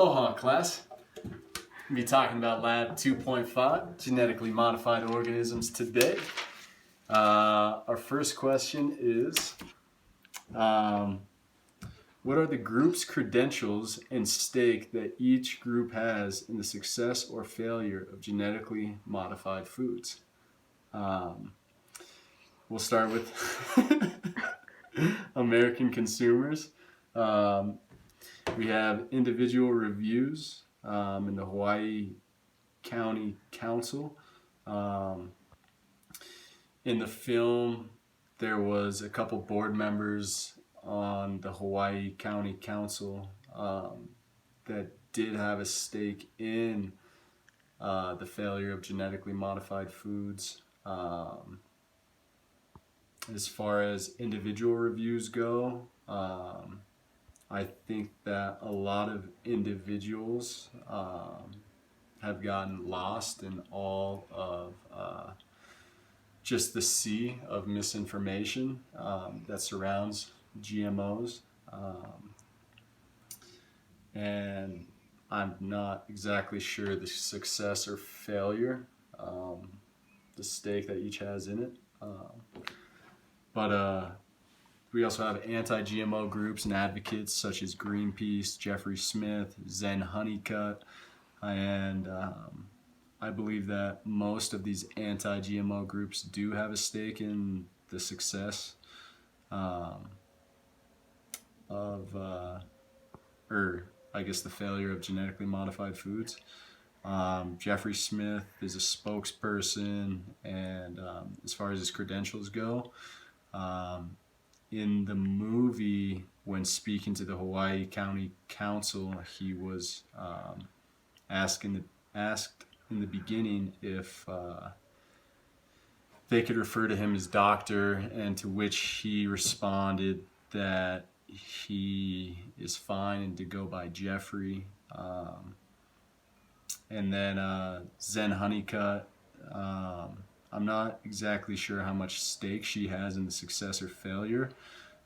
Aloha, class. We'll be talking about Lab 2.5, genetically modified organisms today. Our first question is, what are the group's credentials and stake that each group has in the success or failure of genetically modified foods? We'll start with American consumers. We have individual reviews in the Hawaii County Council. In the film, there was a couple board members on the Hawaii County Council that did have a stake in the failure of genetically modified foods. As far as individual reviews go, I think that a lot of individuals have gotten lost in all of just the sea of misinformation that surrounds GMOs. And I'm not exactly sure the success or failure, the stake that each has in it. But we also have anti-GMO groups and advocates such as Greenpeace, Jeffrey Smith, Zen Honeycutt, and I believe that most of these anti-GMO groups do have a stake in the success the failure of genetically modified foods. Jeffrey Smith is a spokesperson, and as far as his credentials go, in the movie, when speaking to the Hawaii County Council, he was asked in the beginning if they could refer to him as doctor, and to which he responded that he is fine and to go by Jeffrey. And then Zen Honeycutt, I'm not exactly sure how much stake she has in the success or failure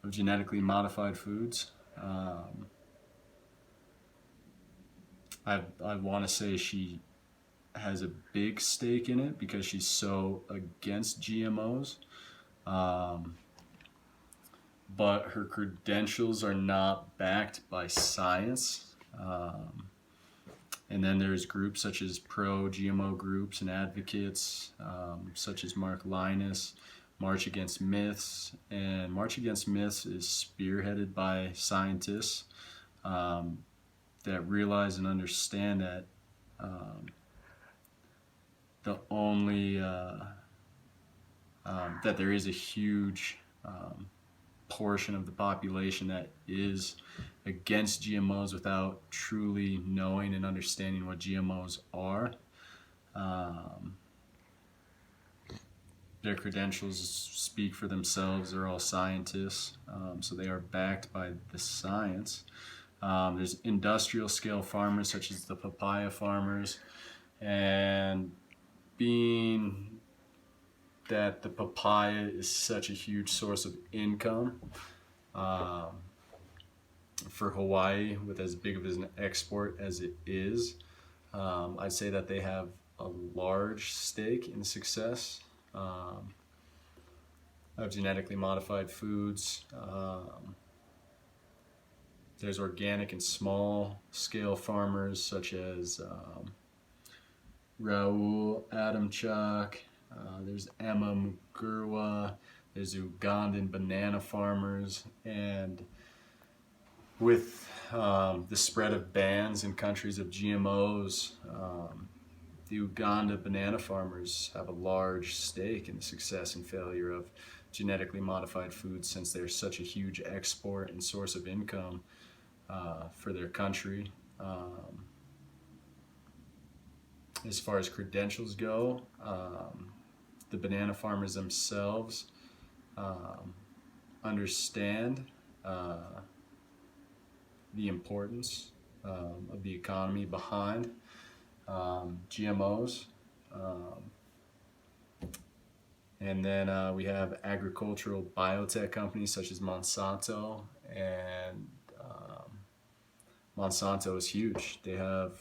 of genetically modified foods. I want to say she has a big stake in it because she's so against GMOs. But her credentials are not backed by science. And then there's groups such as pro-GMO groups and advocates, such as Mark Linus, March Against Myths. And March Against Myths is spearheaded by scientists that realize and understand that that there is a huge portion of the population that is against GMOs without truly knowing and understanding what GMOs are. Their credentials speak for themselves. They're all scientists, so they are backed by the science. There's industrial scale farmers such as the papaya farmers, and being that the papaya is such a huge source of income for Hawaii, with as big of an export as it is, I'd say that they have a large stake in the success of genetically modified foods. There's organic and small scale farmers such as Raul Adamchuk. There's Emma Mugurwa, there's Ugandan banana farmers, and with the spread of bans in countries of GMOs, the Uganda banana farmers have a large stake in the success and failure of genetically modified foods, since they're such a huge export and source of income for their country. As far as credentials go, the banana farmers themselves understand the importance of the economy behind GMOs. And then we have agricultural biotech companies such as Monsanto and Monsanto is huge. They have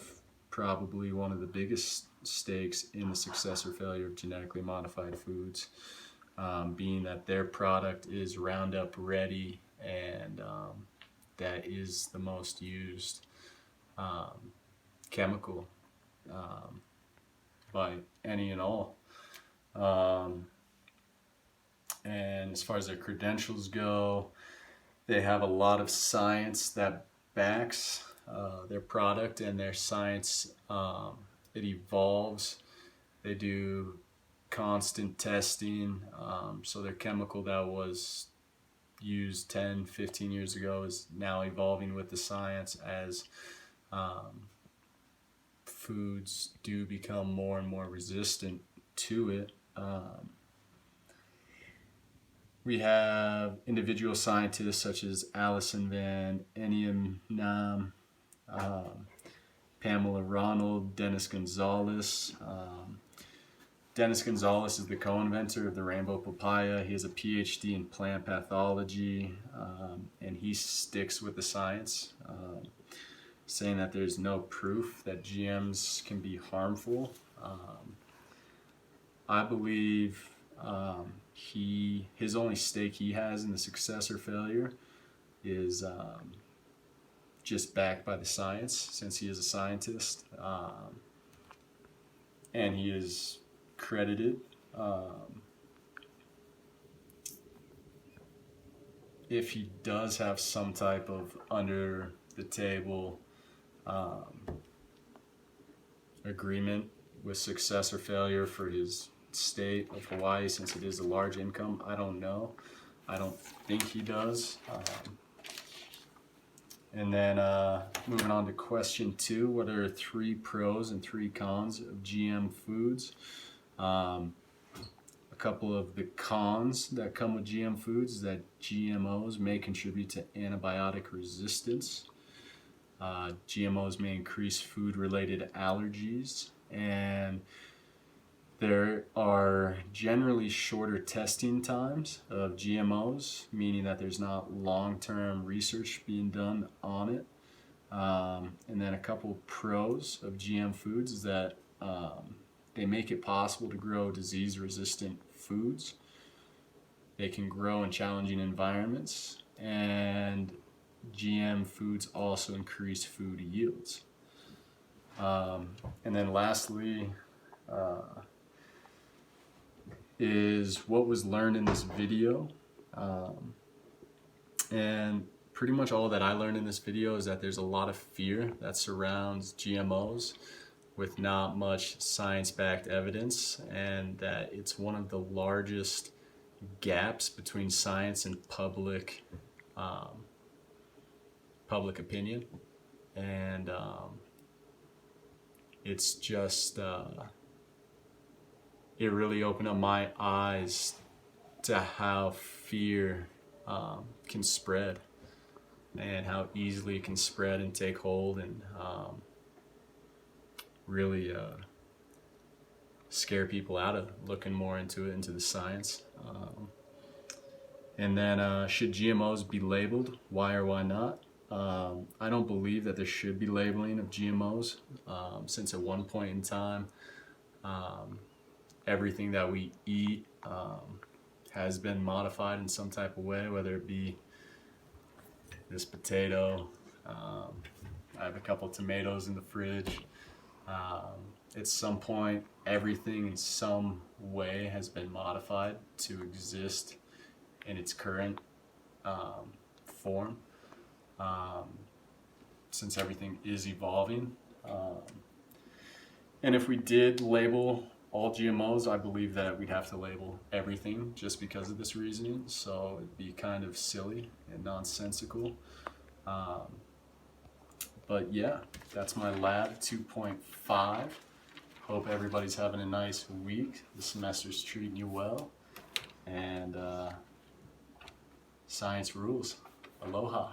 probably one of the biggest stakes in the success or failure of genetically modified foods, being that their product is Roundup ready, and that is the most used chemical by any and all. And as far as their credentials go, they have a lot of science that backs their product, and their science, it evolves. They do constant testing, so their chemical that was used 10, 15 years ago is now evolving with the science as foods do become more and more resistant to it. We have individual scientists such as Alison Van Eniam, Pamela Ronald, Dennis Gonzalez. Dennis Gonzalez is the co-inventor of the rainbow papaya. He has a PhD in plant pathology, and he sticks with the science, saying that there's no proof that GMs can be harmful. I believe his only stake he has in the success or failure is just backed by the science, since he is a scientist, and he is credited. If he does have some type of under the table agreement with success or failure for his state of Hawaii, since it is a large income, I don't know. I don't think he does. And then moving on to question 2, what are 3 pros and 3 cons of GM foods? A couple of the cons that come with GM foods is that GMOs may contribute to antibiotic resistance. GMOs may increase food-related allergies, and there are generally shorter testing times of GMOs, meaning that there's not long-term research being done on it. And then a couple pros of GM foods is that they make it possible to grow disease-resistant foods. They can grow in challenging environments, and GM foods also increase food yields. And then lastly, is what was learned in this video. And pretty much all that I learned in this video is that there's a lot of fear that surrounds GMOs with not much science-backed evidence, and that it's one of the largest gaps between science and public opinion. And it's just it really opened up my eyes to how fear can spread, and how easily it can spread and take hold, and really scare people out of looking more into it, into the science. And then should GMOs be labeled? Why or why not? I don't believe that there should be labeling of GMOs, since at one point in time everything that we eat has been modified in some type of way, whether it be this potato. I have a couple tomatoes in the fridge. At some point, everything in some way has been modified to exist in its current form, since everything is evolving. And if we did label all GMOs, I believe that we'd have to label everything just because of this reasoning, so it'd be kind of silly and nonsensical. But yeah, that's my lab 2.5. Hope everybody's having a nice week. The semester's treating you well, and science rules. Aloha.